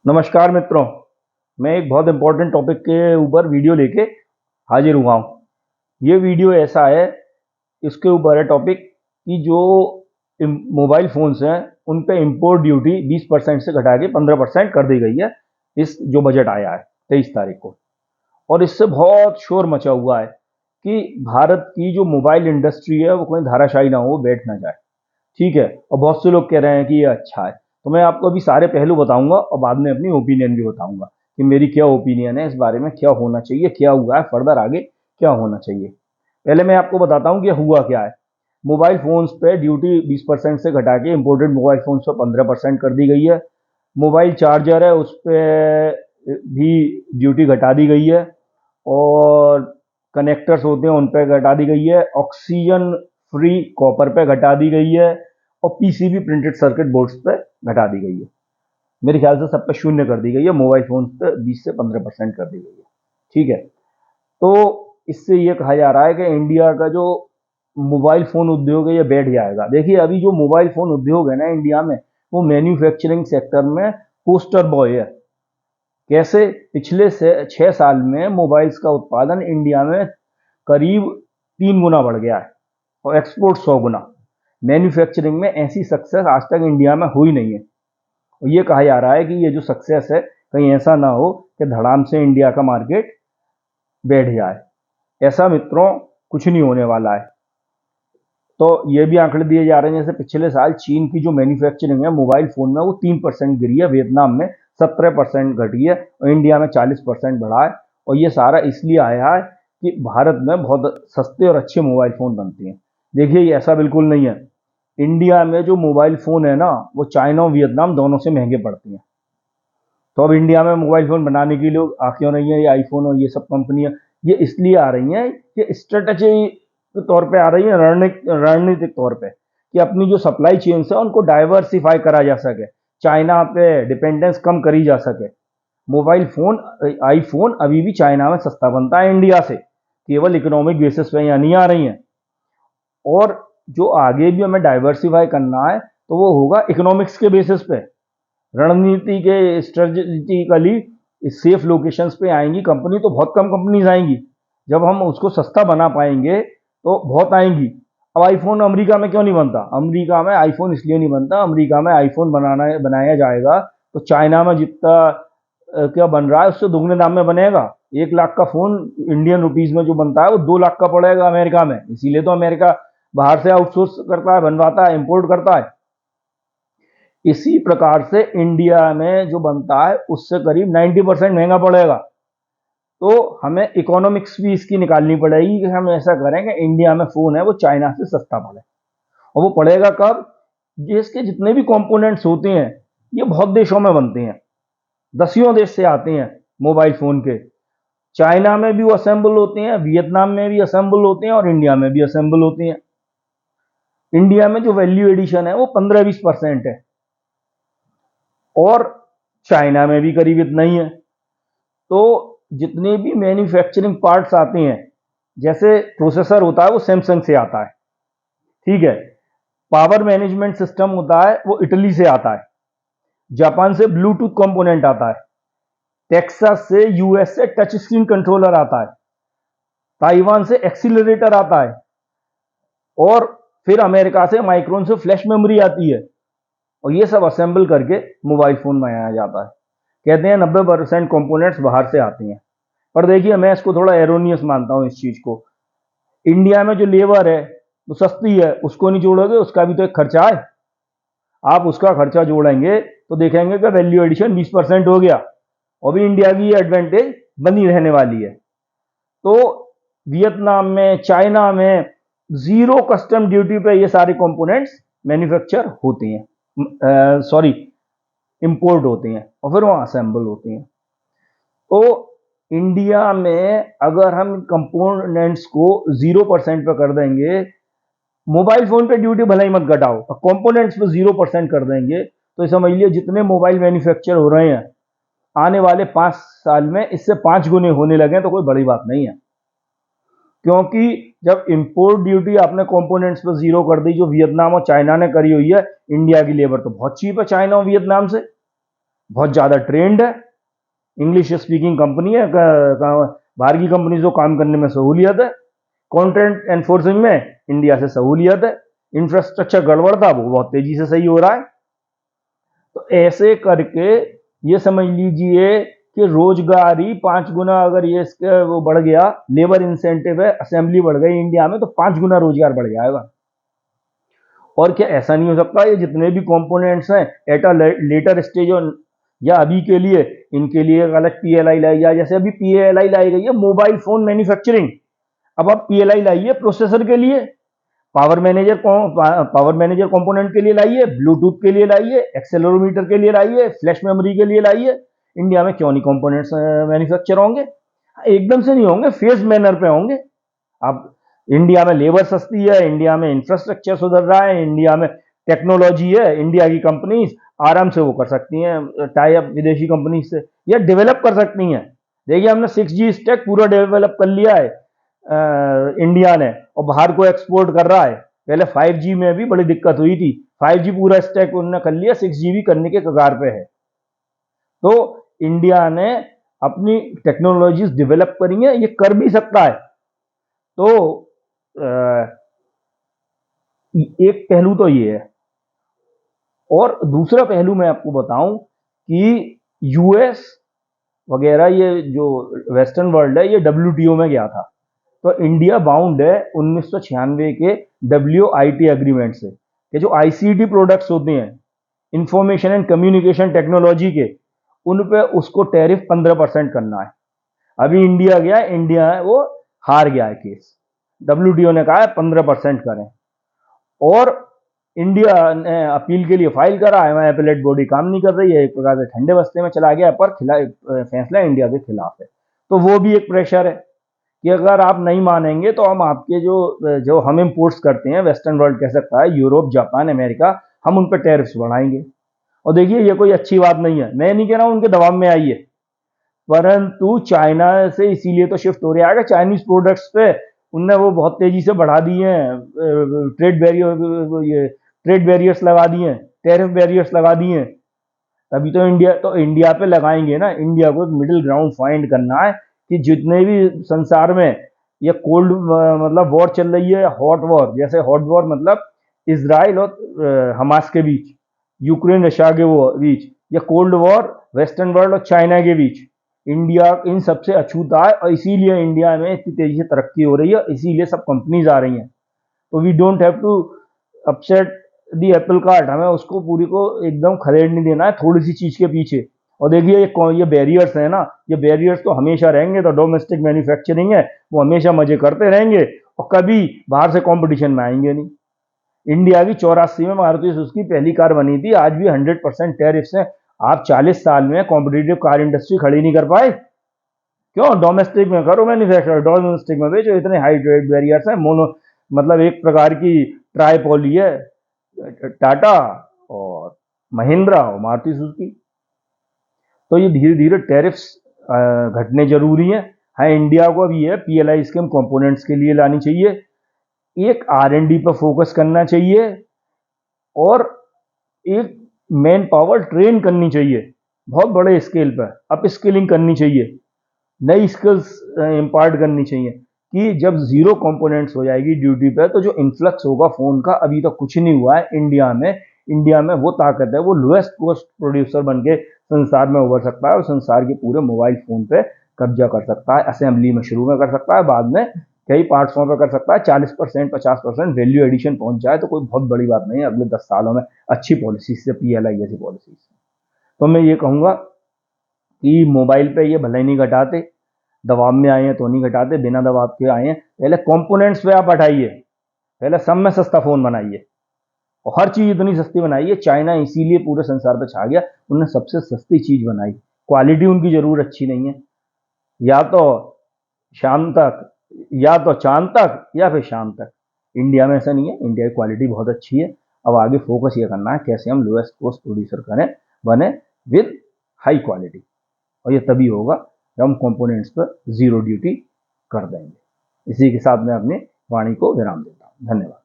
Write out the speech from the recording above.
नमस्कार मित्रों। मैं एक बहुत इंपॉर्टेंट टॉपिक के ऊपर वीडियो लेके हाजिर हुआ हूँ। ये वीडियो ऐसा है, इसके ऊपर है टॉपिक कि जो मोबाइल फ़ोन्स हैं उन पे इंपोर्ट ड्यूटी 20% से घटा के 15% कर दी गई है। इस जो बजट आया है 23 तारीख को, और इससे बहुत शोर मचा हुआ है कि भारत की जो मोबाइल इंडस्ट्री है वो कोई धाराशायी ना हो, बैठ ना जाए। ठीक है, और बहुत से लोग कह रहे हैं कि ये अच्छा है। तो मैं आपको अभी सारे पहलू बताऊंगा और बाद में अपनी ओपिनियन भी बताऊंगा कि मेरी क्या ओपिनियन है इस बारे में, क्या होना चाहिए, क्या हुआ है, फर्दर आगे क्या होना चाहिए। पहले मैं आपको बताता हूँ कि हुआ क्या है। मोबाइल फोन्स पे ड्यूटी 20% से घटा के इम्पोर्टेड मोबाइल फोन्स पर 15% कर दी गई है। मोबाइल चार्जर है उस पर भी ड्यूटी घटा दी गई है, और कनेक्टर्स होते हैं उन पर घटा दी गई है। ऑक्सीजन फ्री कॉपर पे घटा दी गई है, और पीसीबी प्रिंटेड सर्किट बोर्ड्स पे घटा दी गई है। मेरे ख्याल से सब पे शून्य कर दी गई है। मोबाइल फोन पे 20 से 15% कर दी गई है। ठीक है, तो इससे ये कहा जा रहा है कि इंडिया का जो मोबाइल फोन उद्योग है ये बैठ जाएगा। देखिए, अभी जो मोबाइल फोन उद्योग है ना इंडिया में, वो मैन्युफैक्चरिंग सेक्टर में पोस्टर बॉय है। कैसे? पिछले से 6 साल में मोबाइल्स का उत्पादन इंडिया में करीब 3 गुना बढ़ गया है, और एक्सपोर्ट 100 गुना। मैन्युफैक्चरिंग में ऐसी सक्सेस आज तक इंडिया में हुई नहीं है, और ये कहा जा रहा है कि ये जो सक्सेस है कहीं ऐसा ना हो कि धड़ाम से इंडिया का मार्केट बैठ जाए। ऐसा मित्रों कुछ नहीं होने वाला है। तो ये भी आंकड़े दिए जा रहे हैं, जैसे पिछले साल चीन की जो मैन्युफैक्चरिंग है मोबाइल फोन में वो 3% गिरी है, वियतनाम में 17% घटी है, और इंडिया में 40% बढ़ा है। और ये सारा इसलिए आया है कि भारत में बहुत सस्ते और अच्छे मोबाइल फोन बनते हैं। देखिए, ये ऐसा बिल्कुल नहीं है। इंडिया में जो मोबाइल फोन है ना वो चाइना और वियतनाम दोनों से महंगे पड़ते हैं। तो अब इंडिया में मोबाइल फोन बनाने के लिए आ क्यों रही है ये आईफोन और ये सब कंपनियां? ये इसलिए आ रही हैं कि स्ट्रेटेजी के तौर पे आ रही है, रणनीतिक तौर पे, कि अपनी जो सप्लाई चेन है उनको डाइवर्सिफाई करा जा सके, चाइना पे डिपेंडेंस कम करी जा सके। मोबाइल फोन, आईफोन अभी भी चाइना में सस्ता बनता है इंडिया से, केवल इकोनॉमिक बेसिस पे यहाँ नहीं आ रही हैं। और जो आगे भी हमें डाइवर्सिफाई करना है तो वो होगा इकोनॉमिक्स के बेसिस पे, रणनीति के स्ट्रेटेजिकली सेफ लोकेशंस पे आएंगी कंपनी। तो बहुत कम कंपनीज आएंगी, जब हम उसको सस्ता बना पाएंगे तो बहुत आएंगी। अब आईफोन अमेरिका में क्यों नहीं बनता? अमेरिका में आईफोन इसलिए नहीं बनता, अमेरिका में आईफोन बनाया जाएगा तो चाइना में जितना क्या बन रहा है उससे दुगने दाम में बनेगा। 1 लाख का फोन इंडियन रुपीज में जो बनता है वो 2 लाख का पड़ेगा अमेरिका में। इसीलिए तो अमेरिका बाहर से आउटसोर्स करता है, बनवाता है, इंपोर्ट करता है। इसी प्रकार से इंडिया में जो बनता है उससे करीब 90% महंगा पड़ेगा। तो हमें इकोनॉमिक्स भी इसकी निकालनी पड़ेगी कि हम ऐसा करें कि इंडिया में फोन है वो चाइना से सस्ता पड़े। और वो पड़ेगा कब? जिसके जितने भी कंपोनेंट्स होते हैं ये बहुत देशों में बनते हैं, दसियों देश से आते हैं मोबाइल फोन के। चाइना में भी वो असेंबल होते हैं, वियतनाम में भी असेंबल होते हैं, और इंडिया में भी असेंबल होते हैं। इंडिया में जो वैल्यू एडिशन है वो 15-20% है, और चाइना में भी करीब इतना ही है। तो जितने भी मैन्युफैक्चरिंग पार्ट्स आते हैं, जैसे प्रोसेसर होता है वो सैमसंग से आता है, ठीक है। पावर मैनेजमेंट सिस्टम होता है वो इटली से आता है। जापान से ब्लूटूथ कंपोनेंट आता है। टेक्सास से, यूएस से टच स्क्रीन कंट्रोलर आता है। ताइवान से एक्सीलरेटर आता है, और फिर अमेरिका से माइक्रोन से फ्लैश मेमोरी आती है। और ये सब असेंबल करके मोबाइल फोन बनाया जाता है। कहते हैं 90% कंपोनेंट्स बाहर से आती हैं, पर देखिए मैं इसको थोड़ा एरोनियस मानता हूं इस चीज को। इंडिया में जो लेबर है वो सस्ती है, उसको नहीं जोड़ोगे, उसका भी तो एक खर्चा है। आप उसका खर्चा जोड़ेंगे तो देखेंगे कि वैल्यू एडिशन 20% हो गया, और भी इंडिया की ये एडवांटेज बनी रहने वाली है। तो वियतनाम में, चाइना में जीरो कस्टम ड्यूटी पे ये सारे कंपोनेंट्स मैन्युफैक्चर होते हैं, सॉरी, इंपोर्ट होते हैं, और फिर वहां असेंबल होते हैं। तो इंडिया में अगर हम कंपोनेंट्स को 0% पे कर देंगे, मोबाइल फोन पे ड्यूटी भले ही मत घटाओ, कंपोनेंट्स पे 0% कर देंगे, तो समझ लिया जितने मोबाइल मैन्युफैक्चर हो रहे हैं आने वाले 5 साल में इससे 5 गुने होने लगे तो कोई बड़ी बात नहीं है। क्योंकि जब इंपोर्ट ड्यूटी आपने कंपोनेंट्स पे 0 कर दी, जो वियतनाम और चाइना ने करी हुई है, इंडिया की लेबर तो बहुत चीप है चाइना और वियतनाम से। बहुत ज़्यादा ट्रेंड है, इंग्लिश स्पीकिंग कंपनी है, बाहर की कंपनी को काम करने में सहूलियत है, कंटेंट एनफोर्सिंग में इंडिया से सहूलियत है, इंफ्रास्ट्रक्चर गड़बड़ था वो बहुत तेजी से सही हो रहा है। तो ऐसे करके ये समझ लीजिए कि रोजगारी 5 गुना अगर ये इसके वो बढ़ गया, लेबर इंसेंटिव है, असेंबली बढ़ गई इंडिया में, तो 5 गुना रोजगार बढ़ जाएगा। और क्या ऐसा नहीं हो सकता, ये जितने भी कंपोनेंट्स हैं एट अ लेटर स्टेज या अभी के लिए इनके लिए एक अलग पीएलआई लाई जाए, जैसे अभी पीएलआई लाई गई है मोबाइल फोन मैन्युफैक्चरिंग, अब आप पीएलआई लाइए प्रोसेसर के लिए, पावर मैनेजर कंपोनेंट के लिए लाइए, ब्लूटूथ के लिए लाइए, एक्सेलरोमीटर के लिए लाइए, फ्लैश मेमोरी के लिए लाइए। इंडिया में क्यों नहीं कंपोनेंट्स मैन्युफैक्चर होंगे? एकदम से नहीं होंगे, फेज मैनर पे होंगे। अब इंडिया में लेबर सस्ती है, इंडिया में इंफ्रास्ट्रक्चर सुधर रहा है, इंडिया में टेक्नोलॉजी है, इंडिया की कंपनीज आराम से वो कर सकती हैं टाई अप विदेशी कंपनी से, या डेवलप कर सकती हैं। देखिए हमने 6G स्टैक पूरा डेवलप कर लिया है इंडिया ने, और बाहर को एक्सपोर्ट कर रहा है। पहले 5G में भी बड़ी दिक्कत हुई थी, 5G पूरा स्टैक उन्होंने कर लिया, 6G भी करने के कगार पे है। तो इंडिया ने अपनी टेक्नोलॉजीज डेवलप करी है, ये कर भी सकता है। तो एक पहलू तो ये है, और दूसरा पहलू मैं आपको बताऊं कि यूएस वगैरह ये जो वेस्टर्न वर्ल्ड है, ये WTO में गया था, तो इंडिया बाउंड है 1996 के WIT एग्रीमेंट से, कि जो ICT प्रोडक्ट्स होते हैं इंफॉर्मेशन एंड कम्युनिकेशन टेक्नोलॉजी के, उन पे उसको टैरिफ 15% करना है। अभी इंडिया गया, इंडिया है वो हार गया है केस, WTO ने कहा है 15% करें, और इंडिया ने अपील के लिए फाइल करा है, अपीलेट बॉडी काम नहीं कर रही है, एक प्रकार से ठंडे बस्ते में चला गया, पर फैसला इंडिया के खिलाफ है। तो वो भी एक प्रेशर है कि अगर आप नहीं मानेंगे तो हम आपके जो हम इम्पोर्ट्स करते हैं, वेस्टर्न वर्ल्ड कह सकता है, यूरोप, जापान, अमेरिका, हम उन पर टैरिफ्स बढ़ाएंगे। और देखिए ये कोई अच्छी बात नहीं है, मैं नहीं कह रहा हूं उनके दबाव में आइए, परंतु चाइना से इसीलिए तो शिफ्ट हो रहा है, चाइनीज प्रोडक्ट्स पे उनने वो बहुत तेजी से बढ़ा दिए हैं, ट्रेड बैरियर्स लगा दिए हैं, टैरिफ बैरियर्स लगा दिए हैं। तभी तो इंडिया पे लगाएंगे ना। इंडिया को एक मिडिल ग्राउंड फाइंड करना है कि जितने भी संसार में ये कोल्ड मतलब वॉर चल रही है, हॉट वॉर, जैसे हॉट वॉर मतलब इसराइल और हमास के बीच, यूक्रेन रशिया के वो बीच, या कोल्ड वॉर वेस्टर्न वर्ल्ड और चाइना के बीच, इंडिया इन सबसे अछूता है, और इसीलिए इंडिया में इतनी तेजी से तरक्की हो रही है, इसीलिए सब कंपनीज आ रही हैं। तो we don't have to upset the apple cart, हमें उसको पूरी को एकदम खदेड़ नहीं देना है थोड़ी सी चीज के पीछे। और देखिए ये बैरियर्स है ना, ये बैरियर्स तो हमेशा रहेंगे, तो डोमेस्टिक मैन्युफैक्चरिंग है वो हमेशा मजे करते रहेंगे, और कभी बाहर से कंपटीशन में आएंगे नहीं। इंडिया की 84 में मारुति सुजुकी पहली कार बनी थी, आज भी 100% टैरिफ्स हैं। आप 40 साल में कॉम्पिटिटिव कार इंडस्ट्री खड़ी नहीं कर पाए, क्यों? डोमेस्टिक में करो मैन्युफैक्चर, डोमेस्टिक में बेचो, इतने हाई ट्रेड बैरियर्स हैं। मोनो मतलब एक प्रकार की ट्राईपोली है, टाटा और महिंद्रा और मारुति सुजुकी। तो ये धीरे धीरे टैरिफ्स घटने जरूरी है। हाँ, इंडिया को अभी है पीएलआई स्कीम कंपोनेंट्स के लिए लानी चाहिए, एक R&D पर फोकस करना चाहिए, और एक मैन पावर ट्रेन करनी चाहिए बहुत बड़े स्केल पर, अप स्किलिंग करनी चाहिए, नई स्किल्स इम्पार्ट करनी चाहिए, कि जब जीरो कंपोनेंट्स हो जाएगी ड्यूटी पे, तो जो इन्फ्लक्स होगा फोन का, अभी तो कुछ नहीं हुआ है इंडिया में। इंडिया में वो ताकत है, वो लोएस्ट कॉस्ट प्रोड्यूसर बन के संसार में उभर सकता है, और संसार के पूरे मोबाइल फोन पे कब्जा कर सकता है। असेंबली में शुरू में कर सकता है, बाद में कई पार्ट्सों पे कर सकता है। 40% 50% वैल्यू एडिशन पहुंच जाए तो कोई बहुत बड़ी बात नहीं है अगले 10 सालों में, अच्छी पॉलिसी से, पीएलआई जैसी पॉलिसी से। तो मैं ये कहूंगा कि मोबाइल पे ये भले नहीं घटाते, दबाव में आए हैं तो नहीं घटाते, बिना दबाव के आए हैं। पहले कंपोनेंट्स पे आप हटाइए, पहले सब में सस्ता फोन बनाइए, और हर चीज इतनी सस्ती बनाइए। चाइना इसीलिए पूरे संसार पे छा गया, उन्होंने सबसे सस्ती चीज बनाई, क्वालिटी उनकी जरूर अच्छी नहीं है। या तो शाम तक, या तो चांद तक, या फिर शाम तक। इंडिया में ऐसा नहीं है, इंडिया की क्वालिटी बहुत अच्छी है। अब आगे फोकस ये करना है कैसे हम लोएस्ट कॉस्ट प्रोड्यूसर करें, बने विद हाई क्वालिटी, और ये तभी होगा जब हम कंपोनेंट्स पर जीरो ड्यूटी कर देंगे। इसी के साथ मैं अपनी वाणी को विराम देता हूँ। धन्यवाद।